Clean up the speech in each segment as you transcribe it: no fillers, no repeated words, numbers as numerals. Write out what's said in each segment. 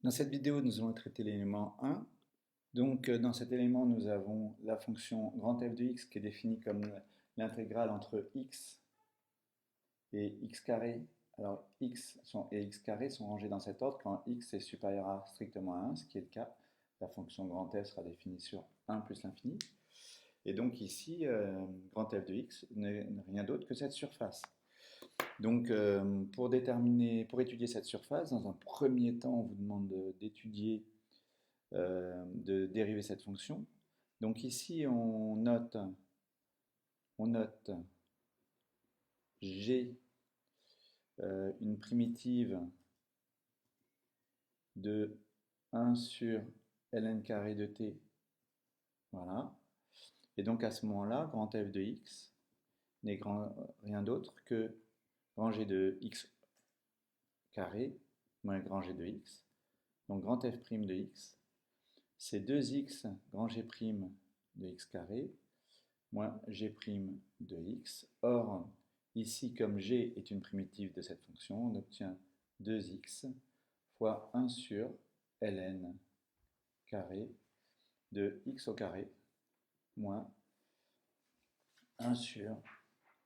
Dans cette vidéo, nous allons traiter l'élément 1. Donc, dans cet élément, nous avons la fonction grand f de x qui est définie comme l'intégrale entre x et x carré. Alors, et x carré sont rangés dans cet ordre quand x est supérieur à strictement à 1, ce qui est le cas. La fonction grand f sera définie sur 1 plus l'infini. Et donc ici, grand f de x n'est rien d'autre que cette surface. Donc, pour étudier cette surface, dans un premier temps, on vous demande de dériver cette fonction. Donc ici, on note g, une primitive de 1 sur ln carré de t. Voilà. Et donc à ce moment-là, grand f de x n'est rien d'autre que grand g de x carré moins grand g de x. Donc grand f' de x, c'est 2x grand g' de x carré moins g' de x. Or, ici, comme g est une primitive de cette fonction, on obtient 2x fois 1 sur ln carré de x au carré moins 1 sur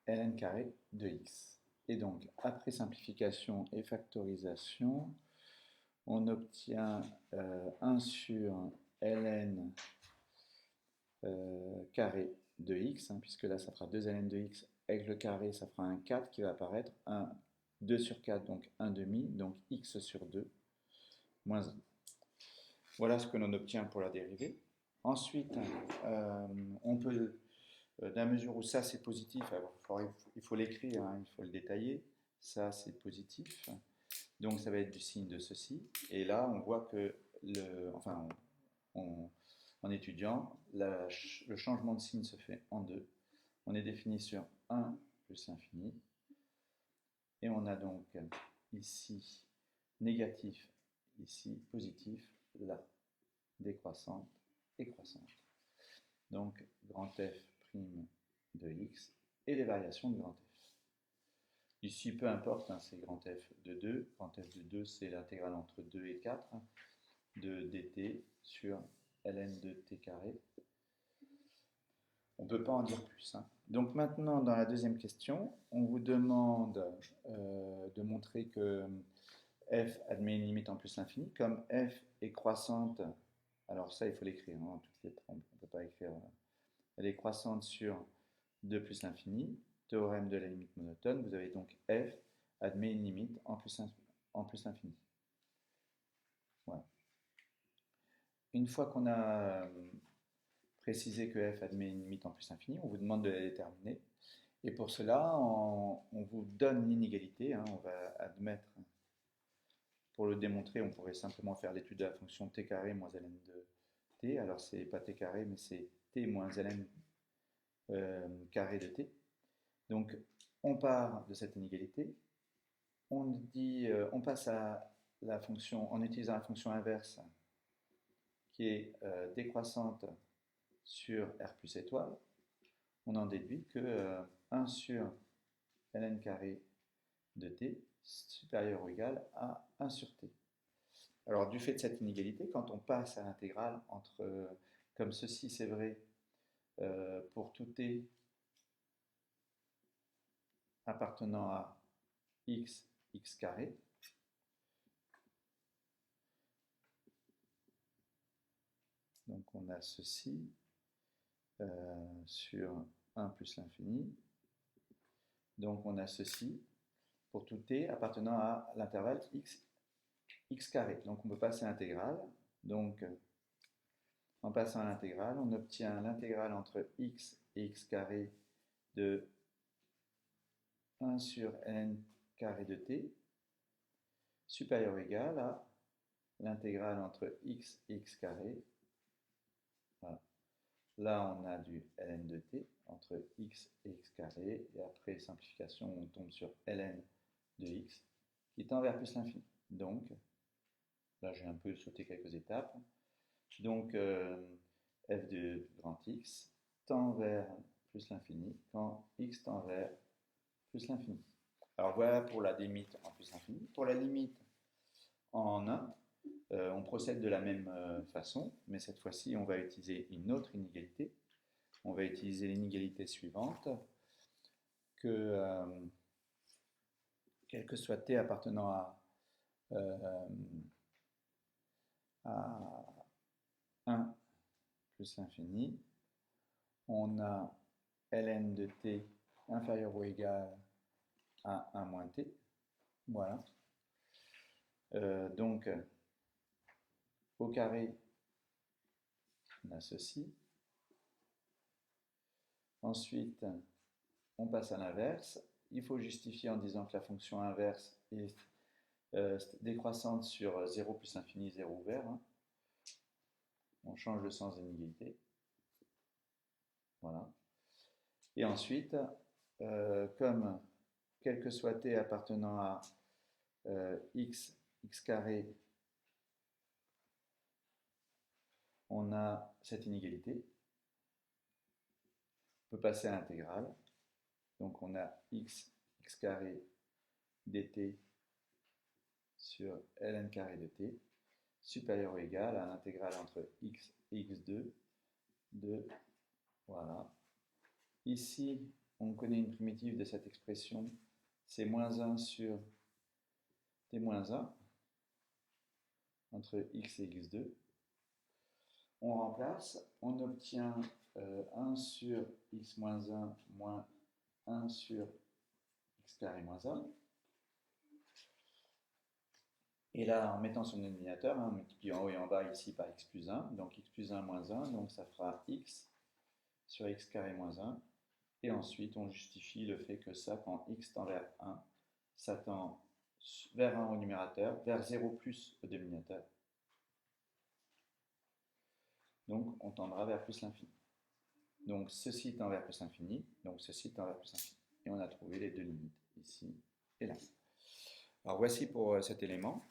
ln carré de x. Et donc, après simplification et factorisation, on obtient 1 sur ln carré de x, puisque là ça fera 2 ln de x avec le carré, ça fera un 4 qui va apparaître, 2 sur 4, donc 1 demi, donc x sur 2, moins 1. Voilà ce que l'on obtient pour la dérivée. Ensuite, on peut, dans la mesure où ça c'est positif, alors il faut l'écrire, il faut le détailler, ça c'est positif, donc ça va être du signe de ceci, et là on voit que, en étudiant, le changement de signe se fait en deux. On est défini sur 1 plus l'infini, et on a donc ici négatif, ici positif, là décroissante et croissante. Donc grand f' de x et les variations de grand f. Ici, peu importe, c'est grand f de 2. Grand f de 2, c'est l'intégrale entre 2 et 4 de dt sur ln de t carré. On ne peut pas en dire plus. Donc maintenant, dans la deuxième question, on vous demande de montrer que f admet une limite en plus l'infini. Comme f est croissante, alors ça, il faut l'écrire, toutes les lettres, on ne peut pas écrire. Elle est croissante sur 2 plus l'infini, théorème de la limite monotone, vous avez donc f admet une limite en plus l'infini. Voilà. Une fois qu'on a précisé que f admet une limite en plus infini, on vous demande de la déterminer. Et pour cela, on vous donne l'inégalité. On va admettre, pour le démontrer, on pourrait simplement faire l'étude de la fonction t carré moins ln de t. Alors c'est pas t carré, mais c'est t moins ln carré de t. Donc on part de cette inégalité. On passe à la fonction en utilisant la fonction inverse qui est décroissante sur R plus étoile, on en déduit que 1 sur ln carré de t supérieur ou égal à 1 sur t. Alors du fait de cette inégalité, quand on passe à l'intégrale entre, comme ceci c'est vrai, pour tout t appartenant à x carré, donc on a ceci sur 1 plus l'infini. Donc on a ceci pour tout t appartenant à l'intervalle x carré. Donc on peut passer à l'intégrale. Donc en passant à l'intégrale, on obtient l'intégrale entre x et x carré de 1 sur ln carré de t supérieur ou égal à l'intégrale entre x et x carré. Voilà. Là, on a du ln de t entre x et x carré, et après simplification, on tombe sur ln de x qui tend vers plus l'infini. Donc, là, j'ai un peu sauté quelques étapes. Donc, f de grand x tend vers plus l'infini quand x tend vers plus l'infini. Alors, voilà pour la limite en plus l'infini. Pour la limite en 1, On procède de la même façon, mais cette fois-ci, on va utiliser une autre inégalité. On va utiliser l'inégalité suivante, que quel que soit t appartenant à 1 plus l'infini, on a ln de t inférieur ou égal à 1 moins t. Voilà. Donc, au carré, on a ceci. Ensuite, on passe à l'inverse. Il faut justifier en disant que la fonction inverse est décroissante sur 0 plus infini, 0 ouvert. Hein. On change le sens de l'inégalité. Voilà. Et ensuite, comme quel que soit t appartenant à x carré, on a cette inégalité. On peut passer à l'intégrale. Donc on a x carré dt sur ln carré de t supérieur ou égal à l'intégrale entre x et x2 de, voilà. Ici, on connaît une primitive de cette expression, c'est moins 1 sur t moins 1 entre x et x2. On remplace, on obtient 1 sur x moins 1 moins 1 sur x carré moins 1. Et là, en mettant son dénominateur, on multiplie en haut et en bas ici par x plus 1, donc x plus 1 moins 1, donc ça fera x sur x carré moins 1. Et ensuite, on justifie le fait que ça, quand x tend vers 1, ça tend vers 1 au numérateur, vers 0 plus au dénominateur. Donc, on tendra vers plus l'infini. Donc, ceci tend vers plus l'infini, donc ceci tend vers plus l'infini. Et on a trouvé les deux limites, ici et là. Alors, voici pour cet élément.